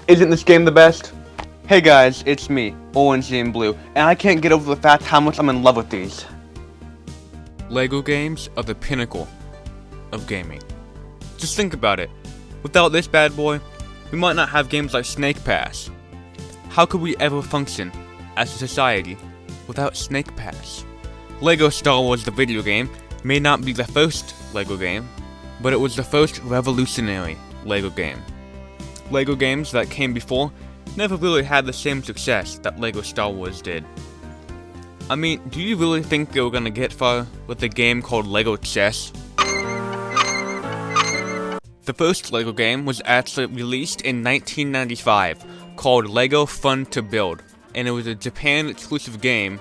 Isn't this game the best? Hey guys, it's me, Orangienblue, and I can't get over the fact how much I'm in love with these. LEGO games are the pinnacle of gaming. Just think about it. Without this bad boy, we might not have games like Snake Pass. How could we ever function as a society without Snake Pass? LEGO Star Wars the video game may not be the first LEGO game, but it was the first revolutionary LEGO game. LEGO games that came before never really had the same success that LEGO Star Wars did. I mean, do you really think they were gonna get far with a game called LEGO Chess? The first LEGO game was actually released in 1995, called LEGO Fun to Build, and it was a Japan exclusive game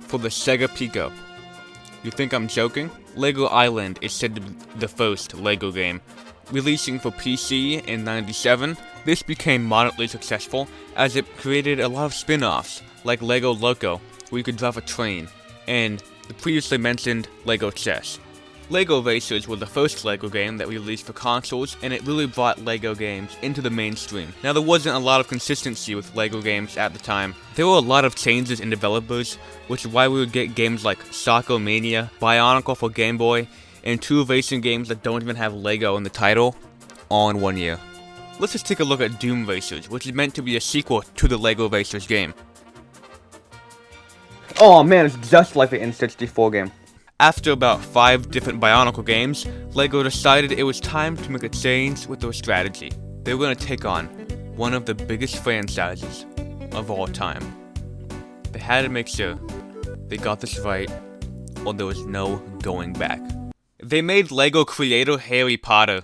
for the Sega Pico. You think I'm joking? LEGO Island is said to be the first LEGO game. Releasing for PC in '97, this became moderately successful as it created a lot of spin-offs, like LEGO Loco, where you could drive a train, and the previously mentioned LEGO Chess. LEGO Racers was the first LEGO game that we released for consoles, and it really brought LEGO games into the mainstream. Now, there wasn't a lot of consistency with LEGO games at the time. There were a lot of changes in developers, which is why we would get games like Soccer Mania, Bionicle for Game Boy, and 2 racing games that don't even have LEGO in the title, all in 1 year. Let's just take a look at Doom Racers, which is meant to be a sequel to the LEGO Racers game. Oh man, it's just like the N64 game. After about 5 different Bionicle games, LEGO decided it was time to make a change with their strategy. They were going to take on one of the biggest franchises of all time. They had to make sure they got this right, or there was no going back. They made LEGO creator Harry Potter.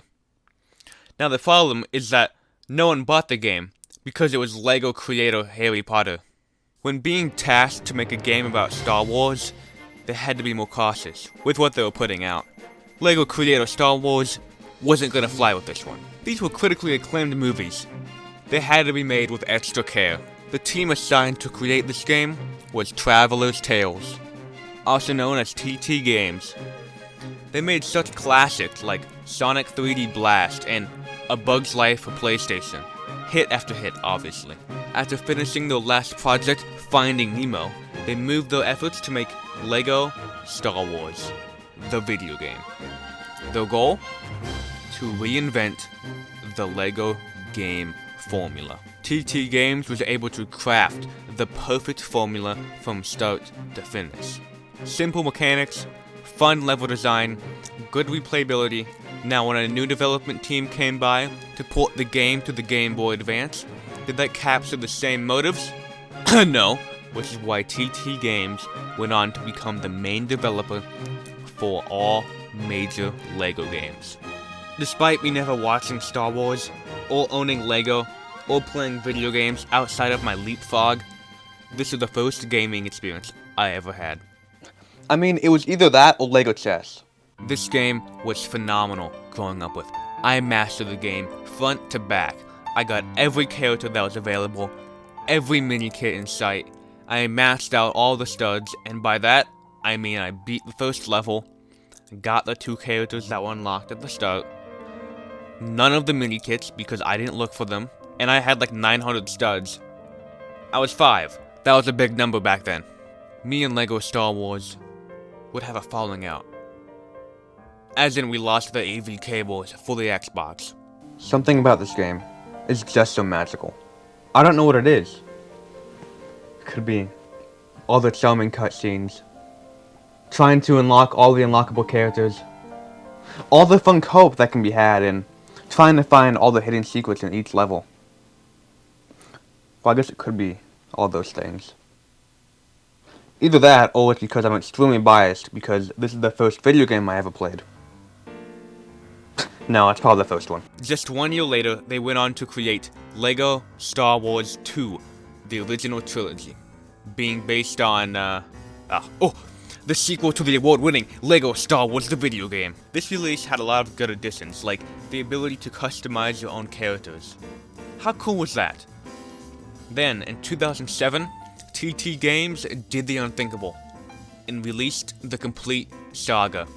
Now the problem is that no one bought the game because it was LEGO creator Harry Potter. When being tasked to make a game about Star Wars, they had to be more cautious with what they were putting out. LEGO creator Star Wars wasn't gonna fly with this one. These were critically acclaimed movies. They had to be made with extra care. The team assigned to create this game was Traveler's Tales, also known as TT Games. They made such classics like Sonic 3D Blast and A Bug's Life for PlayStation. Hit after hit, obviously. After finishing their last project, Finding Nemo, they moved their efforts to make LEGO Star Wars, the video game. Their goal? To reinvent the LEGO game formula. TT Games was able to craft the perfect formula from start to finish. Simple mechanics, fun level design, good replayability. Now when a new development team came by to port the game to the Game Boy Advance, did that capture the same motives? No, which is why TT Games went on to become the main developer for all major LEGO games. Despite me never watching Star Wars, or owning LEGO, or playing video games outside of my Leapfrog, this is the first gaming experience I ever had. I mean, it was either that or LEGO Chess. This game was phenomenal growing up with. I mastered the game front to back. I got every character that was available, every mini-kit in sight. I maxed out all the studs, and by that, I mean I beat the first level, got the 2 characters that were unlocked at the start, none of the mini-kits because I didn't look for them, and I had like 900 studs. I was 5. That was a big number back then. Me and LEGO Star Wars would have a falling out. As in, we lost the AV cables for the Xbox. Something about this game is just so magical. I don't know what it is. It could be all the charming cutscenes, trying to unlock all the unlockable characters, all the fun co-op that can be had, and trying to find all the hidden secrets in each level. Well, I guess it could be all those things. Either that, or it's because I'm extremely biased because this is the first video game I ever played. No, it's probably the first one. Just 1 year later, they went on to create LEGO Star Wars 2, the original trilogy, being based on, the sequel to the award-winning LEGO Star Wars the video game. This release had a lot of good additions, like the ability to customize your own characters. How cool was that? Then, in 2007, TT Games did the unthinkable and released the complete saga,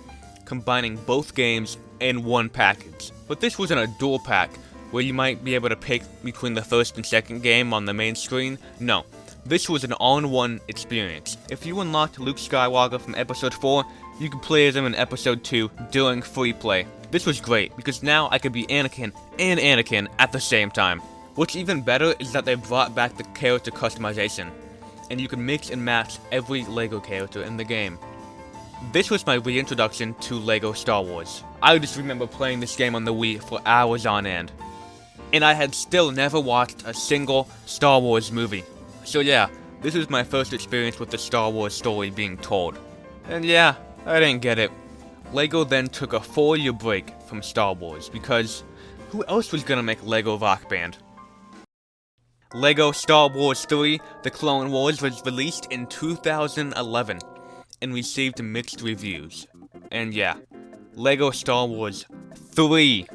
combining both games in one package. But this wasn't a dual pack where you might be able to pick between the first and second game on the main screen. No, this was an all-in-one experience. If you unlocked Luke Skywalker from episode 4, you could play as him in episode 2 during free play. This was great, because now I could be Anakin and Anakin at the same time. What's even better is that they brought back the character customization, and you can mix and match every LEGO character in the game. This was my reintroduction to LEGO Star Wars. I just remember playing this game on the Wii for hours on end. And I had still never watched a single Star Wars movie. So yeah, this was my first experience with the Star Wars story being told. And yeah, I didn't get it. LEGO then took a 4-year break from Star Wars because who else was gonna make LEGO Rock Band? LEGO Star Wars 3: The Clone Wars was released in 2011 and received mixed reviews. And yeah, LEGO Star Wars 3.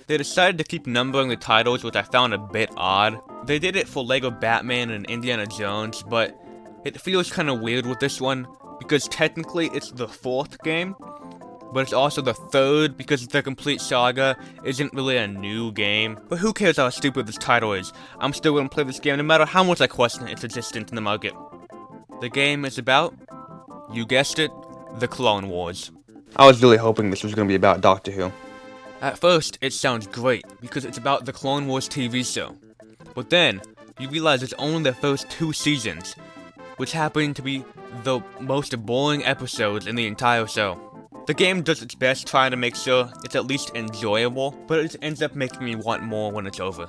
They decided to keep numbering the titles, which I found a bit odd. They did it for LEGO Batman and Indiana Jones, but it feels kinda weird with this one, because technically it's the 4th game, but it's also the 3rd because the complete saga isn't really a new game. But who cares how stupid this title is? I'm still gonna play this game no matter how much I question its existence in the market. The game is about, you guessed it, the Clone Wars. I was really hoping this was going to be about Doctor Who. At first, it sounds great, because it's about the Clone Wars TV show. But then, you realize it's only the first 2 seasons, which happen to be the most boring episodes in the entire show. The game does its best trying to make sure it's at least enjoyable, but it ends up making me want more when it's over.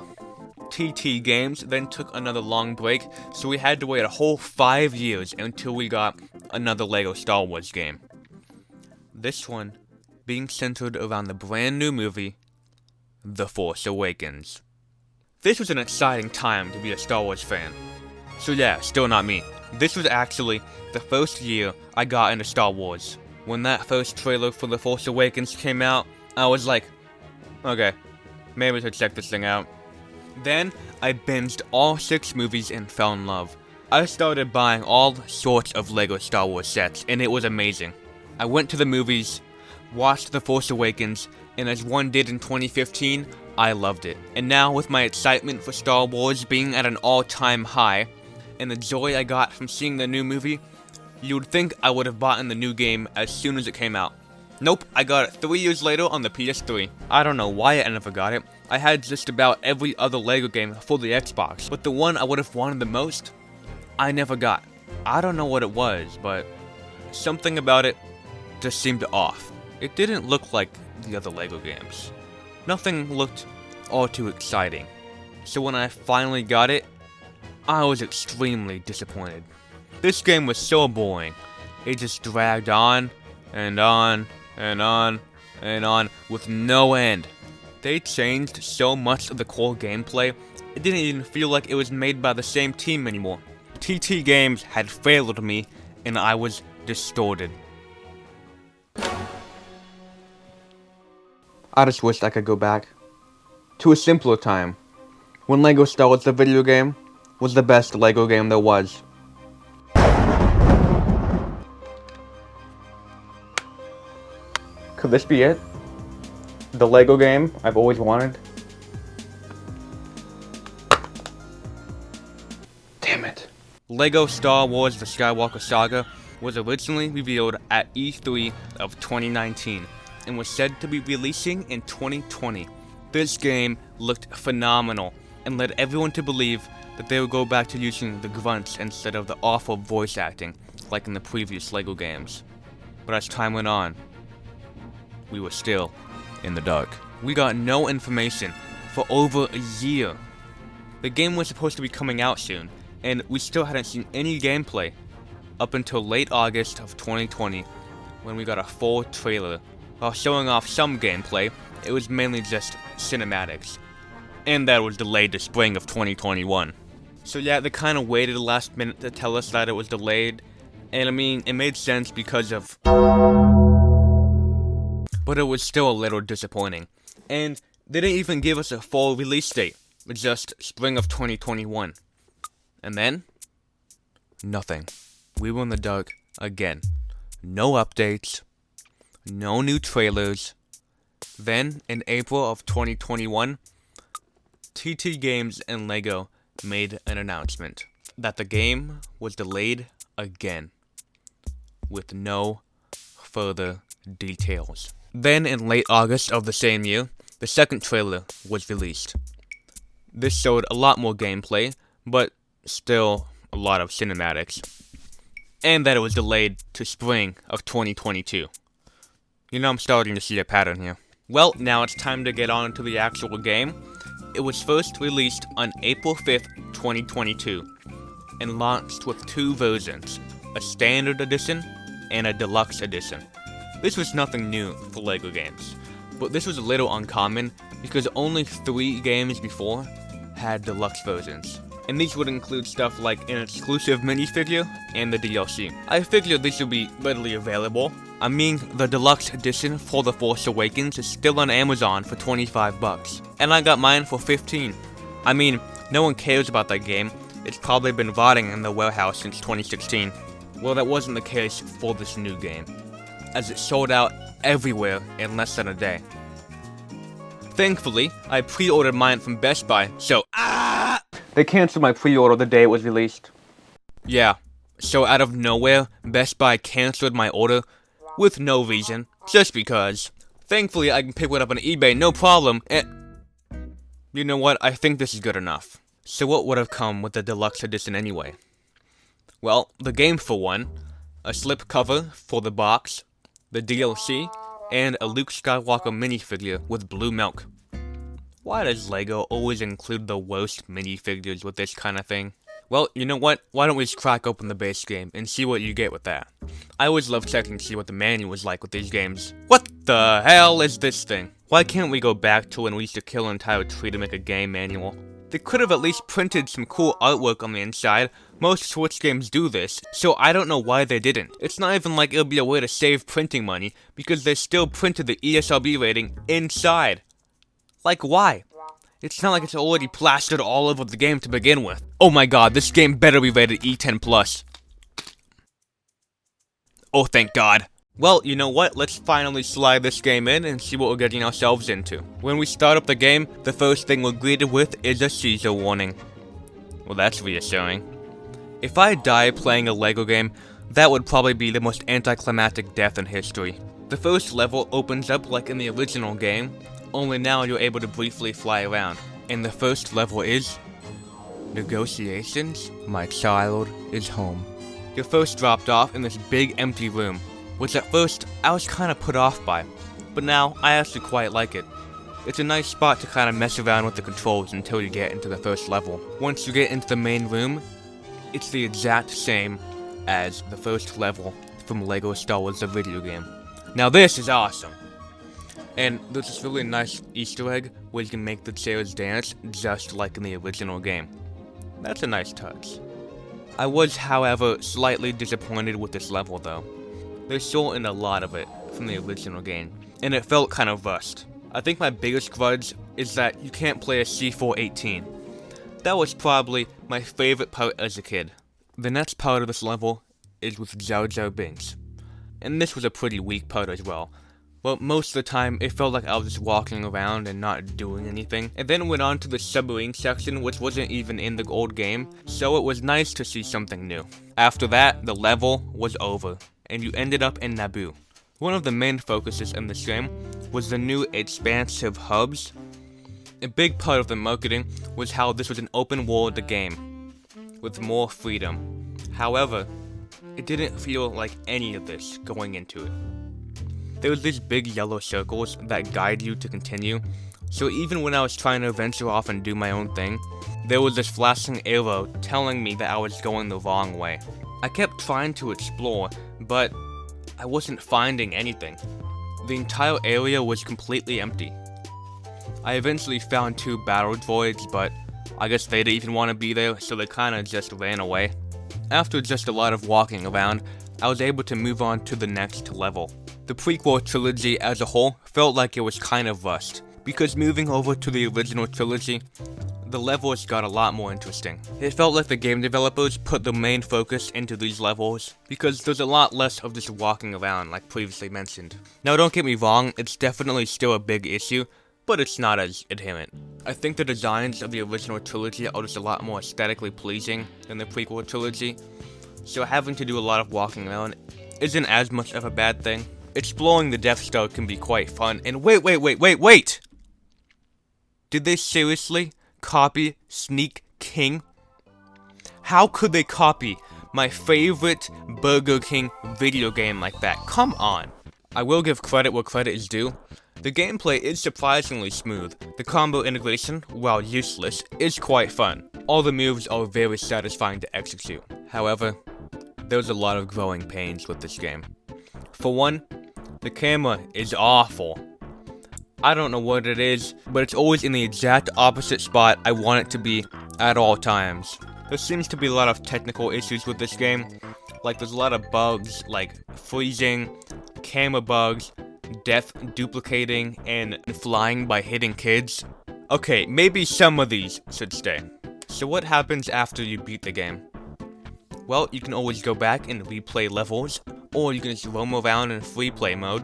TT Games then took another long break, so we had to wait a whole 5 years until we got another LEGO Star Wars game. This one being centered around the brand new movie, The Force Awakens. This was an exciting time to be a Star Wars fan. So yeah, still not me. This was actually the first year I got into Star Wars. When that first trailer for The Force Awakens came out, I was like, okay, maybe I should check this thing out. Then, I binged all 6 movies and fell in love. I started buying all sorts of LEGO Star Wars sets, and it was amazing. I went to the movies, watched The Force Awakens, and as one did in 2015, I loved it. And now, with my excitement for Star Wars being at an all-time high, and the joy I got from seeing the new movie, you would think I would have bought in the new game as soon as it came out. Nope, I got it 3 years later on the PS3. I don't know why I never got it. I had just about every other LEGO game for the Xbox, but the one I would have wanted the most, I never got. I don't know what it was, but something about it just seemed off. It didn't look like the other LEGO games. Nothing looked all too exciting. So when I finally got it, I was extremely disappointed. This game was so boring. It just dragged on, and on, and on, and on, with no end. They changed so much of the core gameplay, it didn't even feel like it was made by the same team anymore. TT Games had failed me, and I was distorted. I just wished I could go back to a simpler time, when LEGO Star Wars the video game was the best LEGO game there was. Could this be it? The LEGO game I've always wanted? Damn it. LEGO Star Wars The Skywalker Saga was originally revealed at E3 of 2019 and was said to be releasing in 2020. This game looked phenomenal and led everyone to believe that they would go back to using the grunts instead of the awful voice acting like in the previous LEGO games. But as time went on, we were still in the dark. We got no information for over a year. The game was supposed to be coming out soon, and we still hadn't seen any gameplay up until late August of 2020 when we got a full trailer. While showing off some gameplay, it was mainly just cinematics. And that was delayed to spring of 2021. So yeah, they kinda waited the last minute to tell us that it was delayed, and I mean, it made sense because of... But it was still a little disappointing. And they didn't even give us a full release date, just spring of 2021. And then, nothing. We were in the dark again. No updates, no new trailers. Then, in April of 2021, TT Games and LEGO made an announcement that the game was delayed again, with no further details. Then in late August of the same year, the second trailer was released. This showed a lot more gameplay, but still a lot of cinematics. And that it was delayed to spring of 2022. You know, I'm starting to see a pattern here. Well, now it's time to get on to the actual game. It was first released on April 5th, 2022, and launched with two versions, a standard edition and a deluxe edition. This was nothing new for LEGO games, but this was a little uncommon because only 3 games before had deluxe versions. And these would include stuff like an exclusive minifigure and the DLC. I figured these would be readily available. I mean, the deluxe edition for The Force Awakens is still on Amazon for $25, and I got mine for $15. I mean, no one cares about that game. It's probably been rotting in the warehouse since 2016. Well, that wasn't the case for this new game, as it sold out everywhere in less than a day. Thankfully, I pre-ordered mine from Best Buy, so They canceled my pre-order the day it was released. yeah, so out of nowhere, Best Buy canceled my order with no reason, just because. Thankfully, I can pick one up on eBay, no problem, and you know what, I think this is good enough. So what would have come with the deluxe edition anyway? Well, the game for one, a slipcover for the box, the DLC, and a Luke Skywalker minifigure with blue milk. Why does LEGO always include the worst minifigures with this kind of thing? Well, you know what? Why don't we just crack open the base game and see what you get with that? I always love checking to see what the manual was like with these games. What the hell is this thing? Why can't we go back to when we used to kill an entire tree to make a game manual? They could have at least printed some cool artwork on the inside. Most Switch games do this, so I don't know why they didn't. It's not even like it'll be a way to save printing money, because they still printed the ESRB rating inside. Like, why? It's not like it's already plastered all over the game to begin with. Oh my god, this game better be rated E10+. Oh, thank god. Well, you know what? Let's finally slide this game in and see what we're getting ourselves into. When we start up the game, the first thing we're greeted with is a seizure warning. Well, that's reassuring. If I die playing a LEGO game, that would probably be the most anticlimactic death in history. The first level opens up like in the original game, only now you're able to briefly fly around. And the first level is Negotiations? My child is home. You're first dropped off in this big empty room, which at first I was kinda put off by, but now I actually quite like it. It's a nice spot to kinda mess around with the controls until you get into the first level. Once you get into the main room, it's the exact same as the first level from LEGO Star Wars the video game. Now this is awesome! And there's this really nice Easter egg where you can make the chairs dance just like in the original game. That's a nice touch. I was, however, slightly disappointed with this level though. They shortened a lot of it from the original game, and it felt kind of rushed. I think my biggest grudge is that you can't play a C418. That was probably my favorite part as a kid. The next part of this level is with Jar Jar Binks, and this was a pretty weak part as well. But most of the time, it felt like I was just walking around and not doing anything. And then went on to the submarine section, which wasn't even in the old game, so it was nice to see something new. After that, the level was over, and you ended up in Naboo. One of the main focuses in this game was the new expansive hubs. A big part of the marketing was how this was an open world game, with more freedom. However, it didn't feel like any of this going into it. There was these big yellow circles that guide you to continue, so even when I was trying to venture off and do my own thing, there was this flashing arrow telling me that I was going the wrong way. I kept trying to explore, but I wasn't finding anything. The entire area was completely empty. I eventually found 2 battle droids, but I guess they didn't even want to be there, so they kinda just ran away. After just a lot of walking around, I was able to move on to the next level. The prequel trilogy as a whole felt like it was kind of rushed, because moving over to the original trilogy, the levels got a lot more interesting. It felt like the game developers put the main focus into these levels, because there's a lot less of just walking around like previously mentioned. Now don't get me wrong, it's definitely still a big issue, but it's not as adherent. I think the designs of the original trilogy are just a lot more aesthetically pleasing than the prequel trilogy, so having to do a lot of walking around isn't as much of a bad thing. Exploring the Death Star can be quite fun, and wait! Did they seriously copy Sneak King? How could they copy my favorite Burger King video game like that? Come on. I will give credit where credit is due. The gameplay is surprisingly smooth. The combo integration, while useless, is quite fun. All the moves are very satisfying to execute. However, there's a lot of growing pains with this game. For one, the camera is awful. I don't know what it is, but it's always in the exact opposite spot I want it to be at all times. There seems to be a lot of technical issues with this game. Like, there's a lot of bugs, like freezing, camera bugs, death duplicating, and flying by hitting kids. Okay, maybe some of these should stay. So what happens after you beat the game? Well, you can always go back and replay levels, or you can just roam around in free play mode.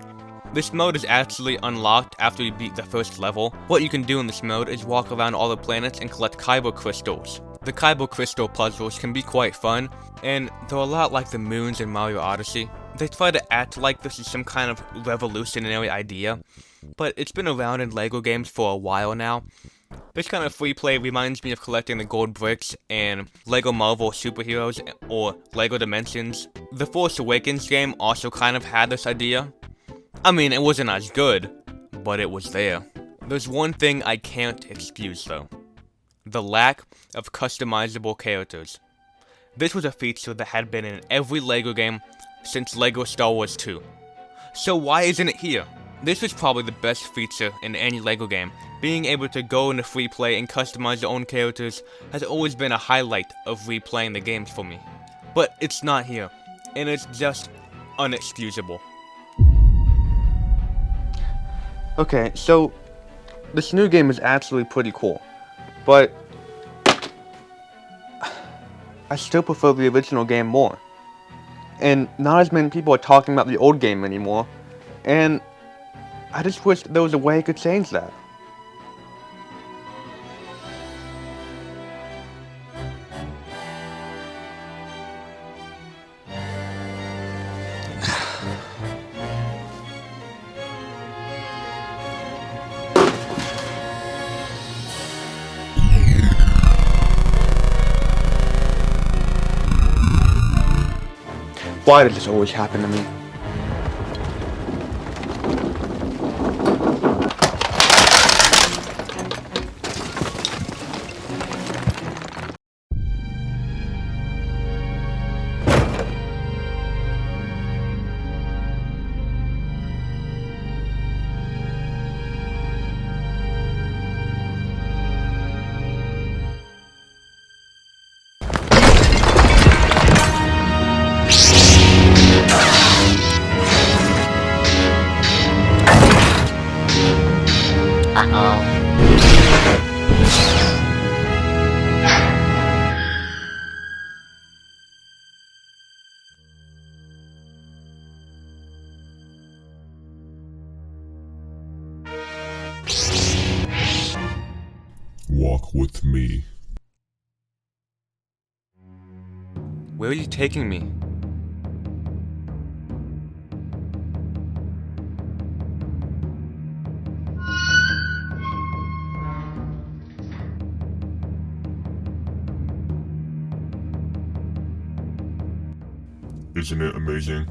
This mode is actually unlocked after you beat the first level. What you can do in this mode is walk around all the planets and collect Kyber crystals. The Kyber crystal puzzles can be quite fun, and they're a lot like the moons in Mario Odyssey. They try to act like this is some kind of revolutionary idea, but it's been around in LEGO games for a while now. This kind of free play reminds me of collecting the gold bricks in LEGO Marvel Superheroes or LEGO Dimensions. The Force Awakens game also kind of had this idea. I mean, it wasn't as good, but it was there. There's one thing I can't excuse though. The lack of customizable characters. This was a feature that had been in every LEGO game since LEGO Star Wars 2. So why isn't it here? This was probably the best feature in any LEGO game. Being able to go into free play and customize your own characters has always been a highlight of replaying the games for me. But it's not here, and it's just unexcusable. Okay, so this new game is actually pretty cool, but I still prefer the original game more. And not as many people are talking about the old game anymore, and I just wish there was a way I could change that. Why does this always happen to me? Walk with me. Where are you taking me? Isn't it amazing?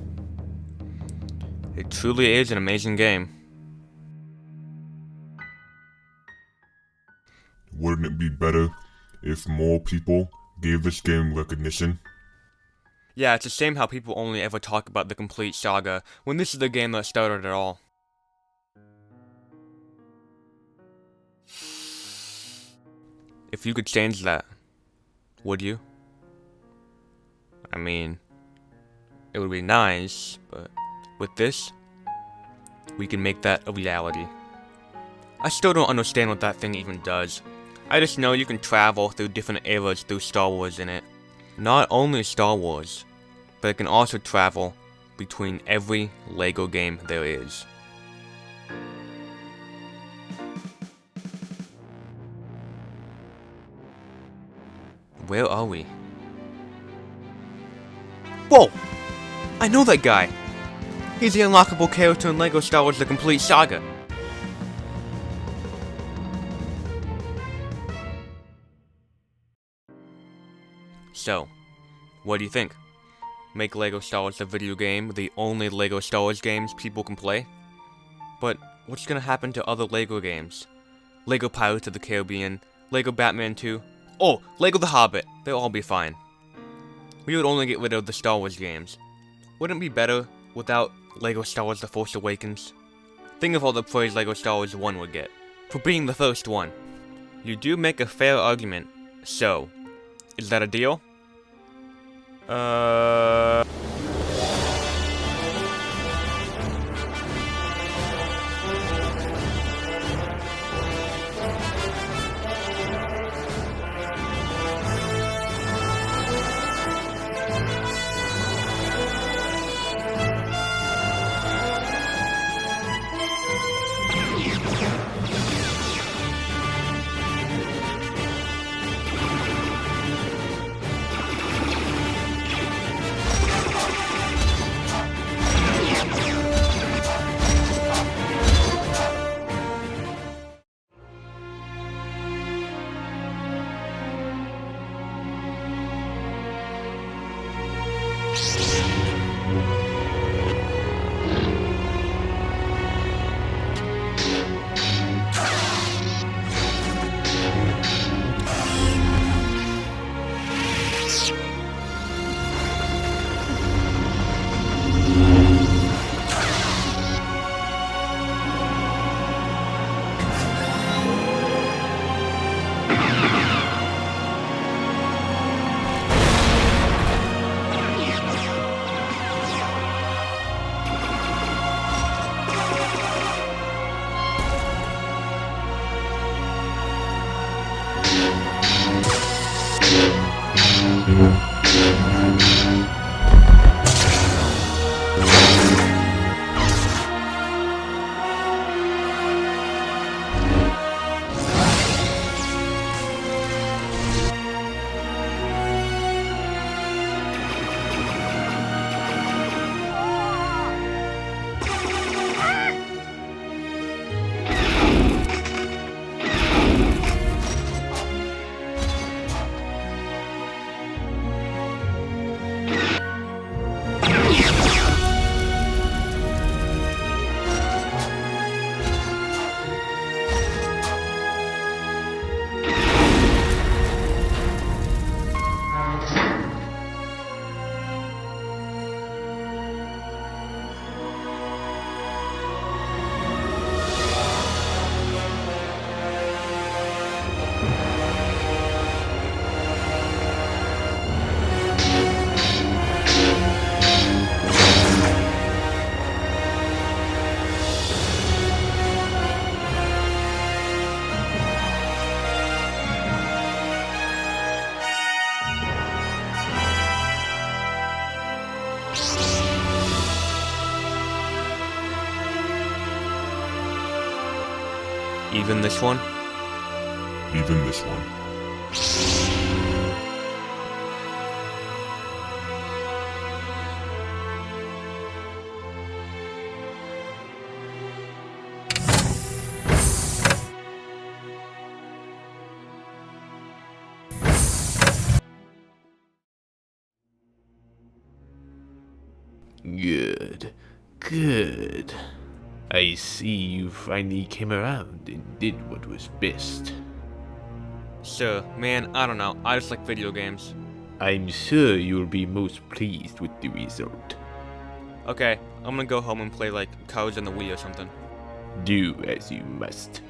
It truly is an amazing game. Wouldn't it be better if more people gave this game recognition? Yeah, it's a shame how people only ever talk about the complete saga, when this is the game that started it all. If you could change that, would you? I mean, it would be nice, but with this, we can make that a reality. I still don't understand what that thing even does. I just know you can travel through different eras through Star Wars in it. Not only Star Wars, but it can also travel between every LEGO game there is. Where are we? Whoa! I know that guy! He's the unlockable character in LEGO Star Wars The Complete Saga. So, what do you think? Make LEGO Star Wars the video game the only LEGO Star Wars games people can play? But what's gonna happen to other LEGO games? LEGO Pirates of the Caribbean, LEGO Batman 2, oh, LEGO The Hobbit, they'll all be fine. We would only get rid of the Star Wars games. Wouldn't it be better without LEGO Star Wars The Force Awakens? Think of all the praise LEGO Star Wars 1 would get, for being the first one. You do make a fair argument, so, is that a deal? Even this one? Even this one. Good. Good. I see you finally came around and did what was best. Sure, man, I don't know. I just like video games. I'm sure you'll be most pleased with the result. Okay, I'm gonna go home and play like Cards on the Wii or something. Do as you must.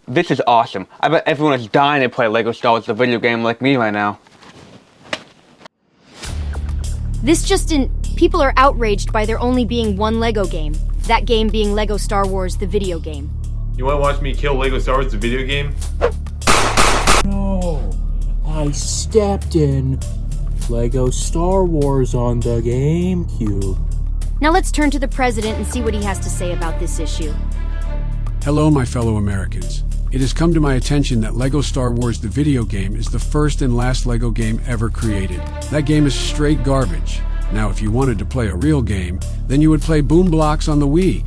This is awesome. I bet everyone is dying to play LEGO Star Wars the video game like me right now. This just in, people are outraged by there only being one LEGO game. That game being LEGO Star Wars the video game. You wanna watch me kill LEGO Star Wars the video game? No, I stepped in LEGO Star Wars on the GameCube. Now let's turn to the president and see what he has to say about this issue. Hello, my fellow Americans. It has come to my attention that LEGO Star Wars the video game is the first and last LEGO game ever created. That game is straight garbage. Now, if you wanted to play a real game, then you would play Boom Blocks on the Wii.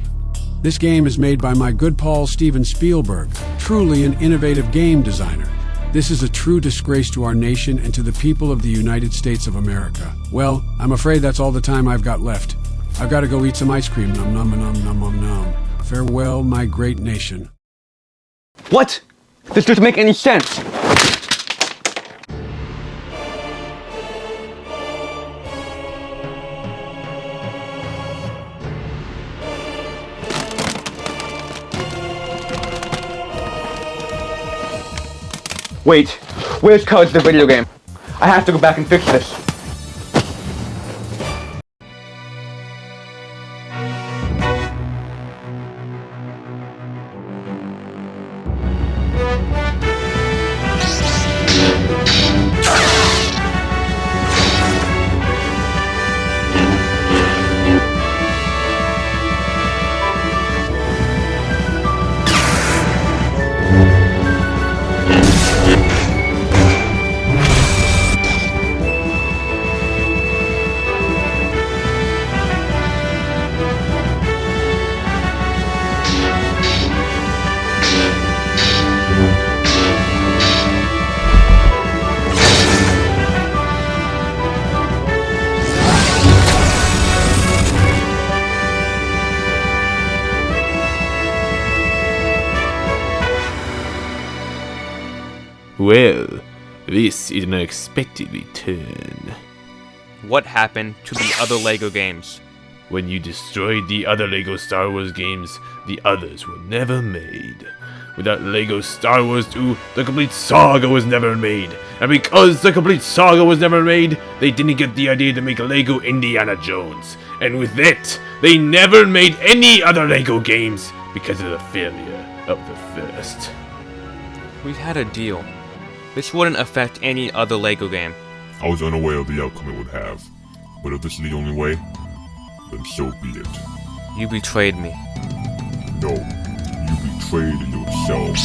This game is made by my good Paul Steven Spielberg, truly an innovative game designer. This is a true disgrace to our nation and to the people of the United States of America. Well, I'm afraid that's all the time I've got left. I've got to go eat some ice cream. Nom nom nom nom nom nom. Farewell, my great nation. What? This doesn't make any sense. Wait, where's Cuz the video game? I have to go back and fix this. Well, this is an unexpected return. What happened to the other LEGO games? When you destroyed the other LEGO Star Wars games, the others were never made. Without LEGO Star Wars 2, the complete saga was never made. And because the complete saga was never made, they didn't get the idea to make LEGO Indiana Jones. And with that, they never made any other LEGO games because of the failure of the first. We had a deal. This wouldn't affect any other LEGO game. I was unaware of the outcome it would have, but if this is the only way, then so be it. You betrayed me. No, you betrayed yourself.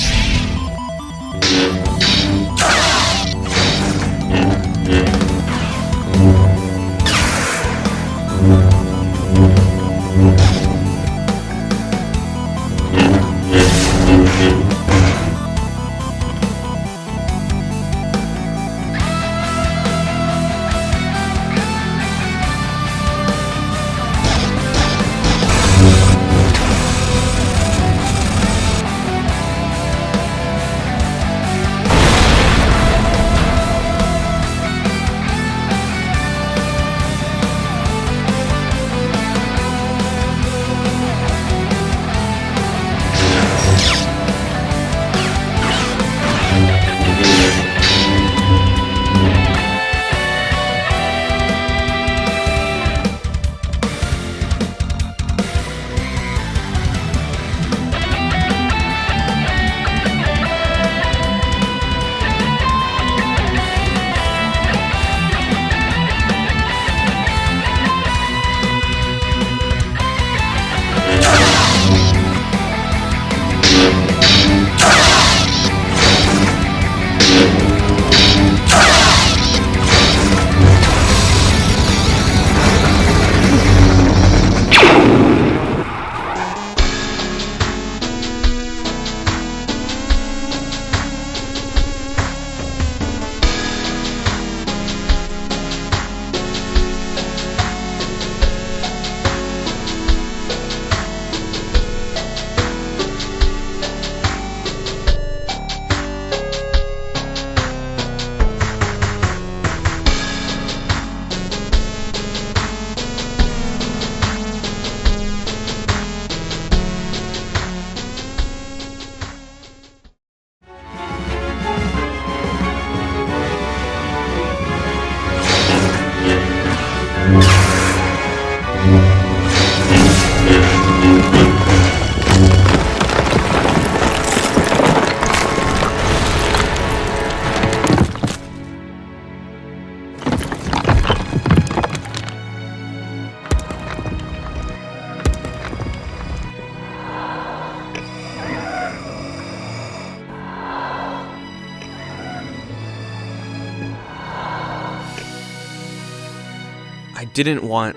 I didn't want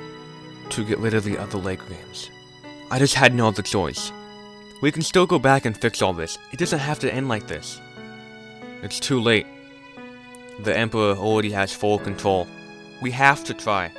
to get rid of the other Lego games. I just had no other choice. We can still go back and fix all this. It doesn't have to end like this. It's too late. The Emperor already has full control. We have to try.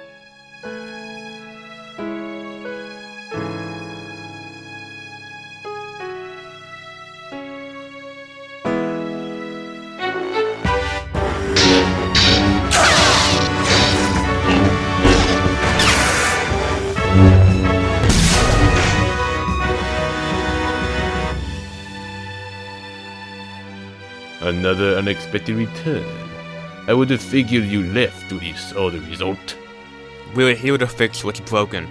Another unexpected return. I would have figured you left to saw the result. We're here to fix what's broken.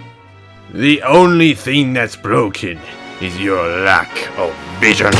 The only thing that's broken is your lack of vision.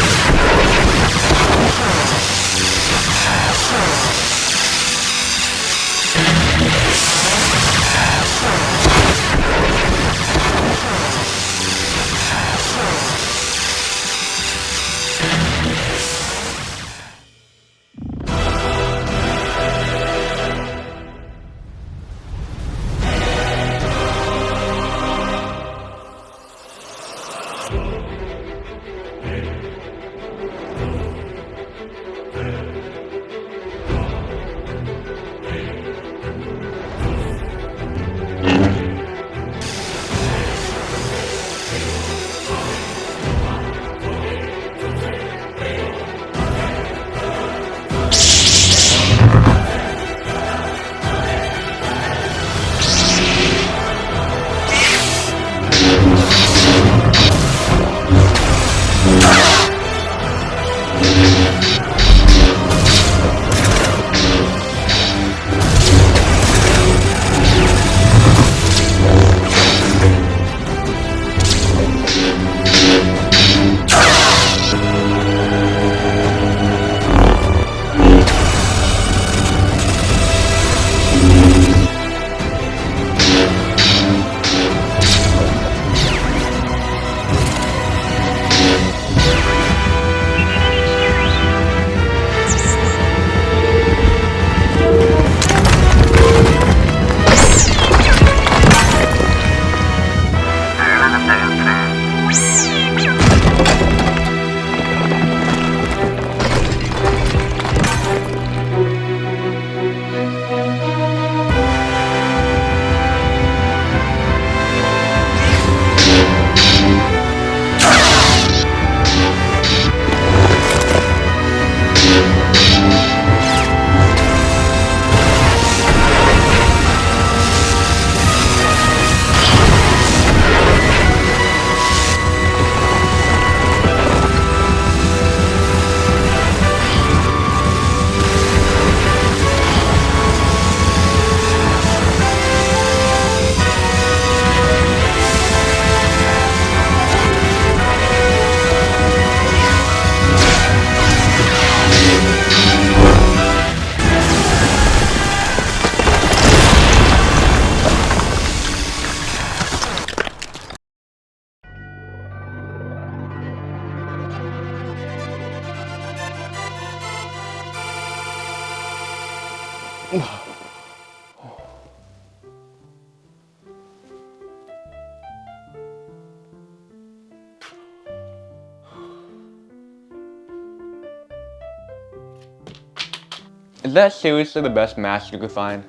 Is that seriously the best mask you could find?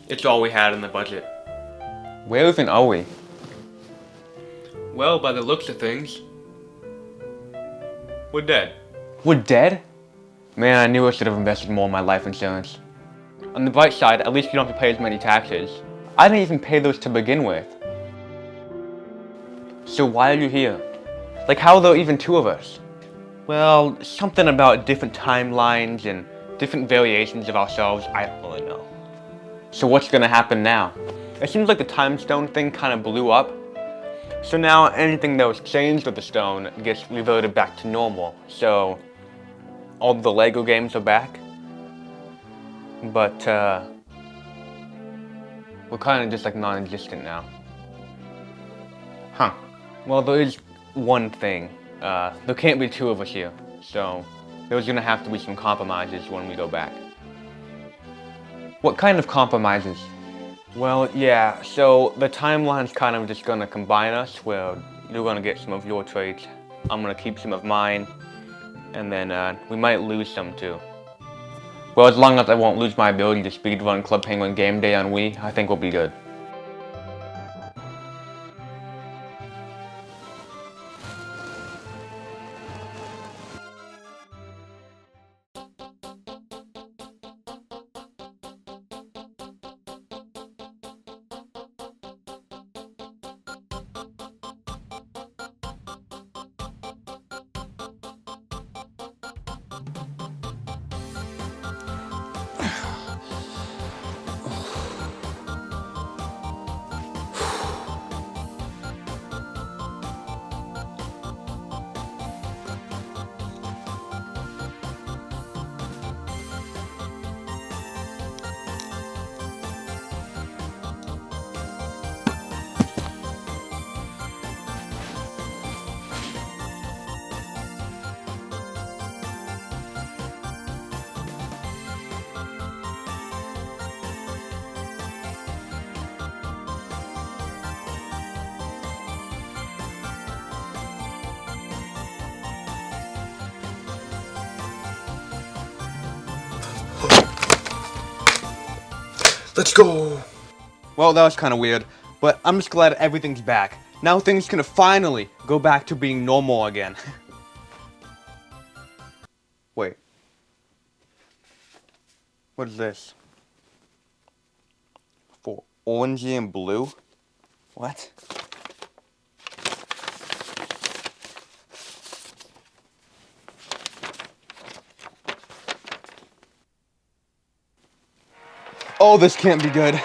It's all we had in the budget. Where even are we? Well, by the looks of things, we're dead. We're dead? Man, I knew I should have invested more in my life insurance. On the bright side, at least you don't have to pay as many taxes. I didn't even pay those to begin with. So why are you here? Like, how are there even two of us? Well, something about different timelines and different variations of ourselves, I don't really know. So what's gonna happen now? It seems like the time stone thing kind of blew up. So now anything that was changed with the stone gets reverted back to normal. So all the Lego games are back. But we're kind of just like non-existent now. Huh. Well, there is one thing. There can't be two of us here. So there's gonna have to be some compromises when we go back. What kind of compromises? Well, yeah, so the timeline's kind of just gonna combine us, where you're gonna get some of your traits, I'm gonna keep some of mine, and then we might lose some too. Well, as long as I won't lose my ability to speedrun Club Penguin Game Day on Wii, I think we'll be good. Let's go! Well, that was kind of weird, but I'm just glad everything's back. Now things can finally go back to being normal again. Wait. What is this? For Orangienblue? What? Oh, this can't be good.